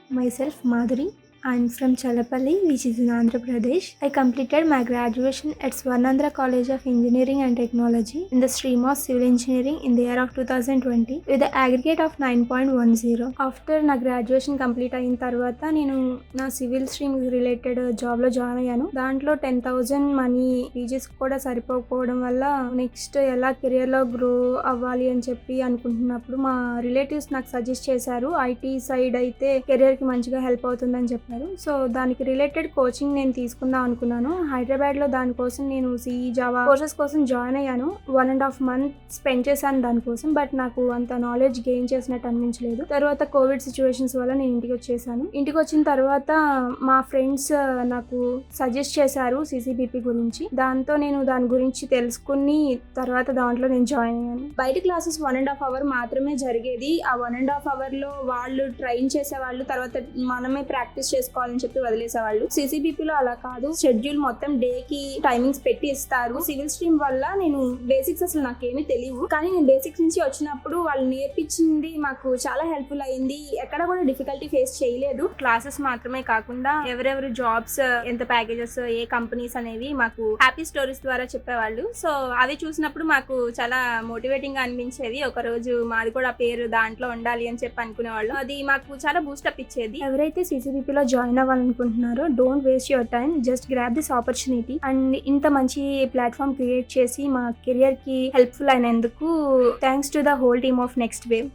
Myself Madhuri. I'm from Chalapalli, which is in Andhra Pradesh. I completed my graduation at Swarnandhra College of Engineering and Technology in the stream of Civil Engineering in the year of 2020 with the aggregate of 9.10. After నా graduation complete అయిన తర్వాత నేను నా civil stream related జాబ్లో join అయ్యాను. దాంట్లో 10,000 money PGs కూడా సరిపోకపోవడం వల్ల నెక్స్ట్ ఎలా కెరియర్లో గ్రో అవ్వాలి అని చెప్పి అనుకుంటున్నప్పుడు మా రిలేటివ్స్ నాకు సజెస్ట్ చేశారు. ఐటీ సైడ్ అయితే కెరియర్కి మంచిగా హెల్ప్ అవుతుందని చెప్పారు. సో దానికి రిలేటెడ్ కోచింగ్ నేను తీసుకుందాం అనుకున్నాను. హైదరాబాద్లో దానికోసం నేను సిఈ జావా కోర్సెస్ కోసం జాయిన్ అయ్యాను. 1.5 months స్పెండ్ చేశాను దానికోసం. బట్ నాకు అంత నాలెడ్జ్ గెయిన్ చేసినట్టు అనిపించలేదు. తర్వాత కోవిడ్ సిచ్యువేషన్స్ వల్ల నేను ఇంటికి వచ్చేసాను. ఇంటికి వచ్చిన తర్వాత మా ఫ్రెండ్స్ నాకు సజెస్ట్ చేశారు సిసిబిపి గురించి. దాంతో నేను దాని గురించి తెలుసుకుని తర్వాత దాంట్లో నేను జాయిన్ అయ్యాను. బయట క్లాసెస్ 1.5 hour మాత్రమే జరిగేది. ఆ 1.5 hour వాళ్ళు ట్రైన్ చేసేవాళ్ళు, తర్వాత మనమే ప్రాక్టీస్ చేసుకోవాలని చెప్పి వదిలేసేవాళ్ళు. సిసిబిపిలో అలా కాదు. షెడ్యూల్ మొత్తం డేకి టైమింగ్స్ పెట్టి ఇస్తారు. సివిల్ స్ట్రీమ్ వల్ల నేను బేసిక్స్ అసలు నాకేమీ తెలియవు, కానీ నేను బేసిక్స్ నుంచి వచ్చినప్పుడు వాళ్ళు నేర్పించింది మాకు చాలా హెల్ప్ఫుల్ అయింది. ఎక్కడ కూడా డిఫికల్టీ ఫేస్ చేయలేదు. క్లాసెస్ మాత్రమే కాకుండా ఎవరెవరు జాబ్స్, ఎంత ప్యాకేజెస్, ఏ కంపెనీస్ అనేవి మాకు హ్యాపీ స్టోరీస్ ద్వారా చెప్పేవాళ్ళు. సో అవి చూసినప్పుడు మాకు చాలా మోటివేటింగ్ గా అనిపించేది. ఒక రోజు మాది కూడా పేరు దాంట్లో ఉండాలి అని చెప్పి అనుకునేవాళ్ళు. అది మాకు చాలా బూస్టప్ ఇచ్చేది. ఎవరైతే సిసిబిపిలో జాయిన్ అవ్వాలనుకుంటున్నారో don't waste your time, just grab this opportunity. And ఇంత మంచి ప్లాట్ఫామ్ క్రియేట్ చేసి మా కెరియర్ కి హెల్ప్ఫుల్ అయినందుకు thanks to the whole team of next wave.